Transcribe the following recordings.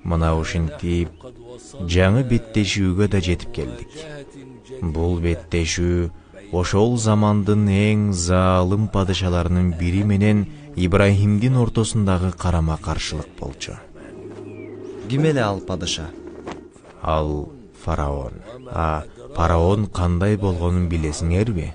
Мына ушинтип жаңы беттешүүгө да жетип келдик. Бул беттешүү ошол замандын эң залым падышаларынын бири менен Ибрахимдин ортосундагы карама-каршылык болчу. Ким эле ал падыша? Ал фараон. Фараон кандай болгонун билесиңерби?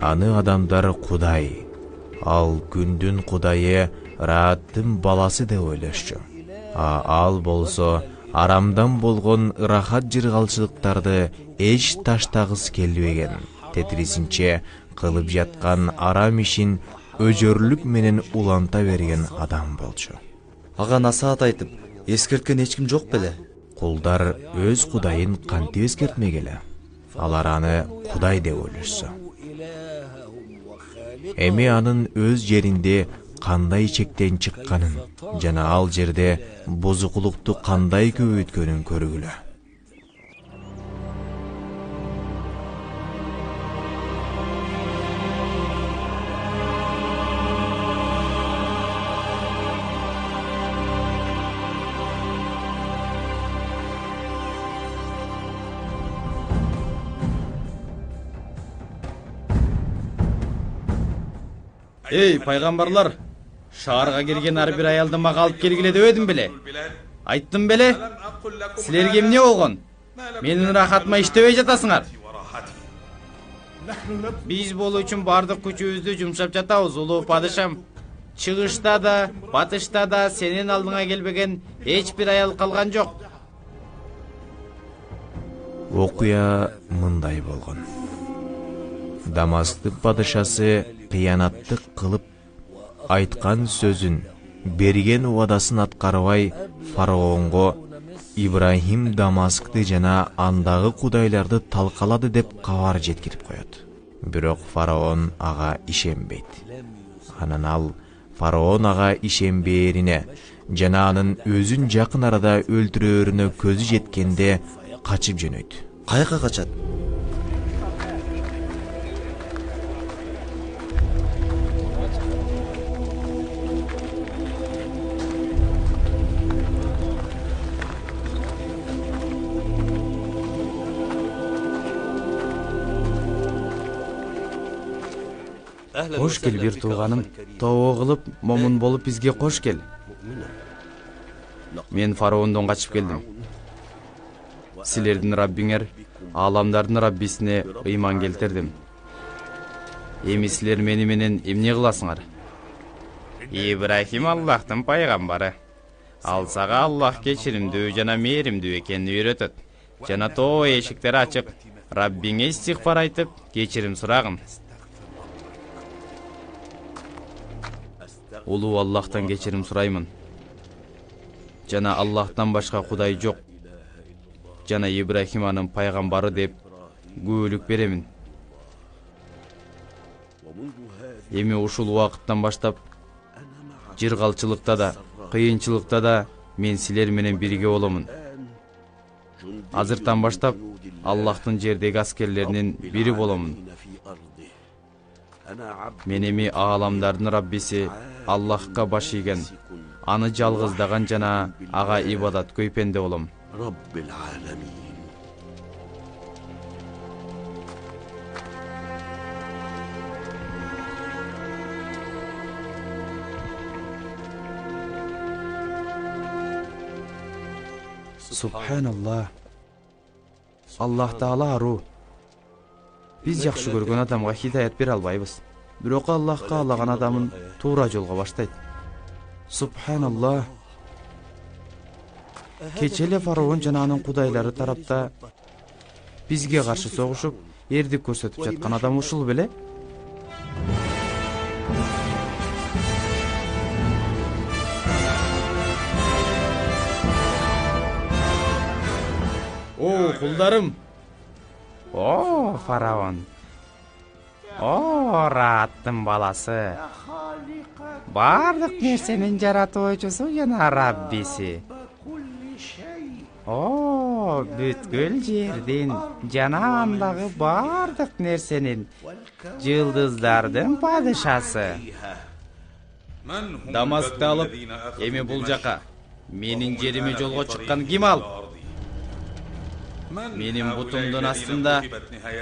Аны адамдар Кудай, ал күндүн Кудайы Рааттын баласы деп ойлошчу. Ал болсо арамдан болгон ырахат жыргалчылыктарды эч таштагыс келбеген, тетрисинче кылып жаткан арам ишин өжөрлүк менен уланта берген адам болчу. Ага насаат айтып, эскерткен эч ким жок беле? Кулдар өз Кудайын кантип эскертмегеле? Алар аны Кудай деп ойлошсо. Эми анын өз жеринде кандай чектен чыкканын жана ал жерде бузукулукту кандай көбөйткөнүн көргүлө. Эй, пайгамбарлар, шаарга келген ар бир аялды мага алып келгиле дебедим беле? Айттым беле? Силерге эмне болгон? Менин рахатыма иштебей жатасыңар. Биз болуу үчүн бардык күчүбүздү жумшап жатабыз, улуу падышам. Чыгышта да, батышта да сенин алдыңа келбеген эч бир аял калган жок. Окуя мындай болгон. Дамасктын падышасы кыянаттык кылып айткан сөзүн, берген убадасын аткарбай фараонго Ибрахим Дамаскты жана андагы кудайларды талкалады деп кабар жеткирип коет. Бирок фараон ага ишенбейт. Анан ал фараон ага ишенбээрине жана анын өзүн жакын арада өлтүрөөрүнө көзү жеткенде качып жөнөйт. Каяка качат? Кош кел, бир тууганым. Тобо кылып, момун болуп бизге кош кел. Мен фараондон качып келдим. Силердин Раббиңер, ааламдардын Раббисине ыйман келтирдим. Эми силер мени менен эмне кыласыңар? Ибрахим Аллахтын пайгамбары. Ал сага Аллах кечиримдүү жана мээримдүү экенин үйрөтөт. Жана тоо эшиктери ачып, Раббиңе истигфар айтып, кечирим сурагын. Улуу Аллахтан кечирим сураймын. Жана Аллахтан башка Кудай жок. Жана Ибрахим анын пайгамбары деп күбөлүк беремин. Эми ушул убакыттан баштап жыргалчылыкта да, кыйынчылыкта да мен силер менен бирге боломун. Азыртан баштап Аллахтын жердеги аскерлеринин бири боломун. Мен эми ааламдардын Раббиси Аллахка баш ийген, аны жалгыздаган жана ага ибадат көйпенде болом. Subhanallah. Аллах Таала ару. Биз жакшы көргөн адамга хидаят бере албайбыз. Бирок Аллах каалаган адамын туура жолго баштайт. Subhanallah. Кечеле фараон жана анын кудайлары тарапта бизге каршы согушуп, эрдик көрсөтүп жаткан адам ушул беле? О, кулдарым. О, фараон. О, Раттын баласы. Бардык нерсенин жаратуучусу жана Раббиси. О, бүткүл жердин жана андагы бардык нерсенин жылдыздардын падышасы. Дамаскты алып, эми бул жака менин жериме жолго чыккан ким ал? Менин бутумдун астында,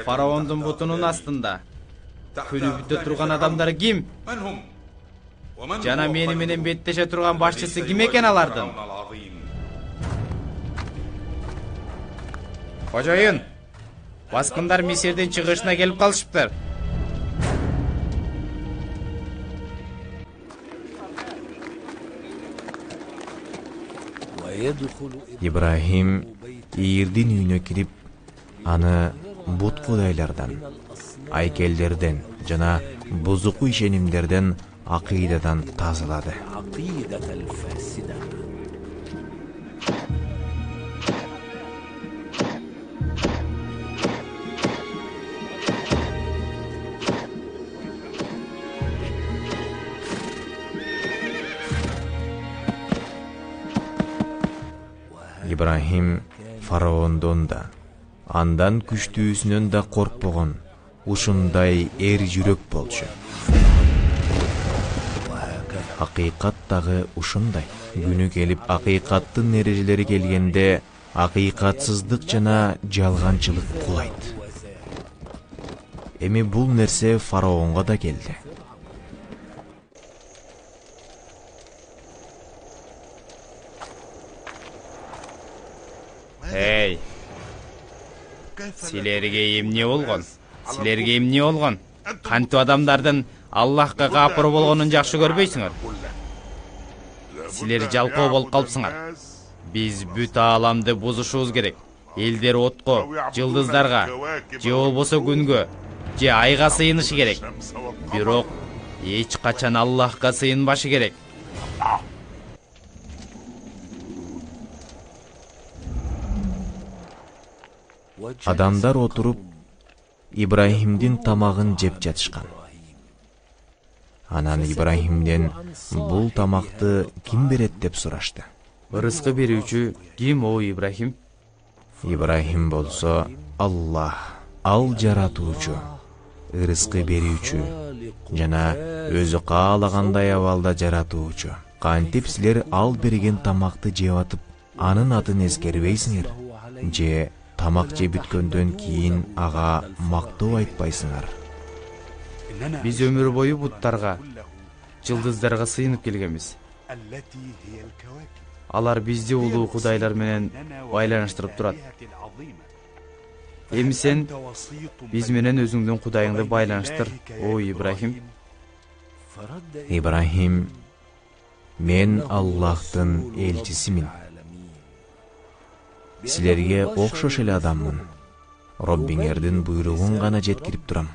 фараондун бутунун астында күнүбүттө турган адамдар ким? Жана мени менен беттеше турган башчысы ким экен алардын? Кожоюн, баскындар Мисирдин чыгышына келип калышыптыр. Ибрахим ийирдин үйүнө кирип, аны бут кудайлардан, айкелдерден жана бузуку ишенимдерден, акыйдадан тазалады. Ибрахим фараондон да, андан күчтүүсүнөн да коркпогон, ушундай эр жүрөк болчу. Акыйкат дагы ушундай. Күнү келип акыйкаттын эрежелери келгенде, акыйкатсыздык жана жалганчылык кулайт. Эми бул нерсе фараонго да келди. Эй, силерге эмне болгон? Силерге эмне болгон? Кантип адамдардын Аллахка капыр болгонун жакшы көрбөйсүңөр? Силер жалкоо болуп калыпсыңар. Биз бүт ааламды бузушубуз керек. Элдер отко, жылдыздарга, же болбосо күнгө, же айга сыйынышы керек. Бирок эч качан Аллахка сыйынбашы керек. Адамдар отуруп, Ибрахимдин тамагын жеп жатышкан. Анан Ибрахимден бул тамакты ким берет деп сурашты. Рызкы берүүчү ким о Ибрахим? Ибрахим болсо Аллах, ал жаратуучу, рызкы берүүчү жана өзү каалагандай абалда жаратуучу. Кантип силер ал берген тамакты жеп атып, анын атын эскербейсиңер, же тамак жеп бүткөндөн кийин ага мактоо айтпайсыңар. Биз өмүр бою буттарга, жылдыздарга сыйынып келгенбиз. Алар бизди улуу кудайлар менен байланыштырып турат. Эми сен биз менен өзүңдүн кудайыңды байланыштыр, о Ибрахим. Ибрахим: мен Аллахтын элчисимин. Силерге окшош эле адаммын. Роббиңердин буйругун гана жеткирип турам.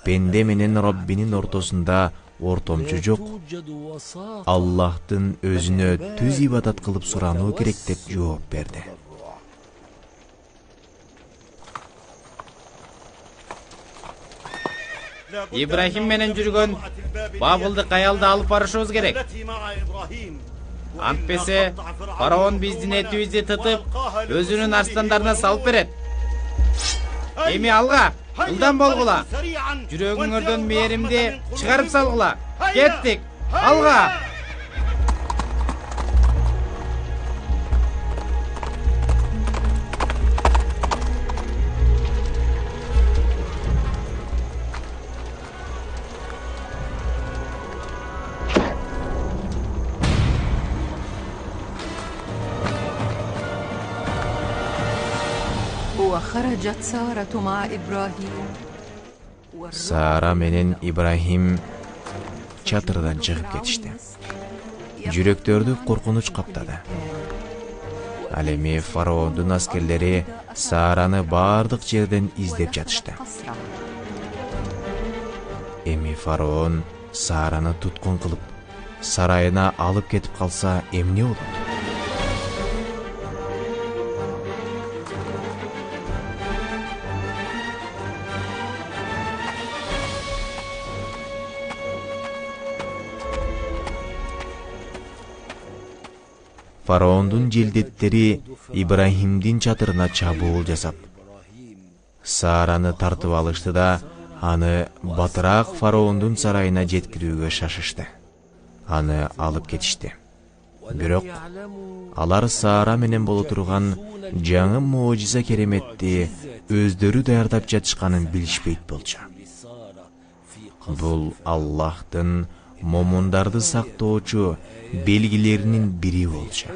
Пенде менен Роббинин ортосунда ортомчу жок. Аллахтын өзүнө түз ибадат кылып сурануу керек деп жооп берди. Ибрахим менен жүргөн Бабылды каялда алып барышыбыз керек. Антпесе фараон биздин этибизди тытып, өзүнүн арстандарына салып берет. Эми алга, ылдам болгула. Жүрөгүңөрдөн мээримди чыгарып салгыла. Кеттик, алга. وخرجت سارة مع إبراهيم Sara менен Ибрахим чатырдан чыгып кетишти. Жүрөктөрдү коркунуч каптады. Ал эми фараондун аскерлери Сараны бардык жерден издеп жатышты. Эми фараон Сараны туткун кылып, сарайына алып кетип калса эмне болот? Фараондун желдеттери Ибрахимдин чатырына чабуул жасап, Сараны тартып алышты да, аны батыраак фараондун сарайына жеткирүүгө шашышты. Аны алып кетишти. Бирок алар Сара менен боло турган жаңы мужиза кереметти өздөрү даярдап жатышканын билишпейт болчу. Бул Аллахтын момундарды сактоочу белгилеринин бири болчу.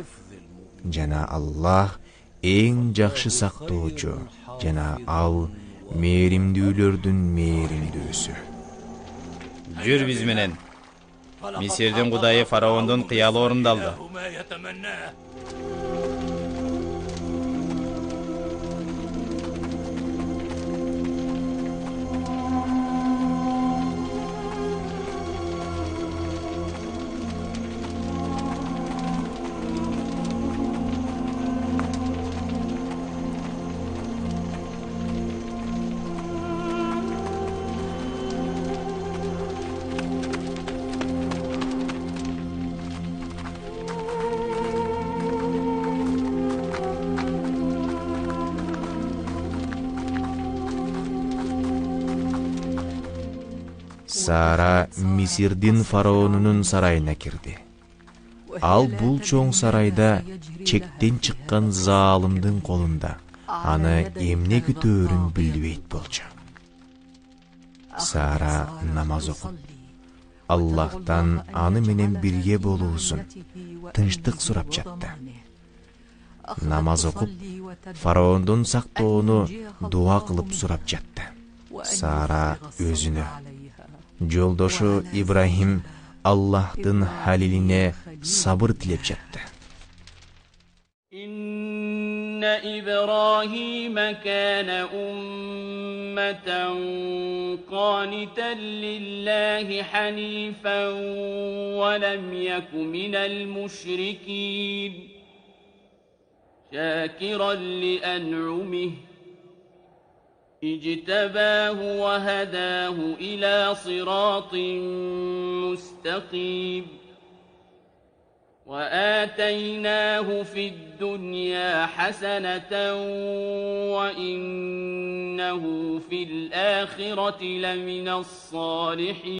Жана Аллах эң жакшы сактоочу, жана ал мээримдүүлөрдүн мээримдүүсү. Жүр биз менен. Мисирдин кудайы фараондун кыялы орундалды. Сара Мисирдин фараонунун сарайына кирди. Ал бул чоң сарайда чектен чыккан заалымдын колунда. Аны эмне күтөөрүн билбейт болчу. Сара намаз окуп, Аллахтан аны менен бирге болуусун, тынчтык сурап жатты. Намаз окуп, фараондун сактоону дуа кылып сурап жатты. Сара өзүнө, жолдошу Ибрахим Аллахтын халилине сабыр тилеп жатты. إن إبراهيم كان أمة قانتا لله حنيفا ولم يك من المشركين شاكرا لأنعمه اجتباه وهداه إلى صراط مستقيم وآتيناه في الدنيا حسنة وإنه في الآخرة لمن الصالحين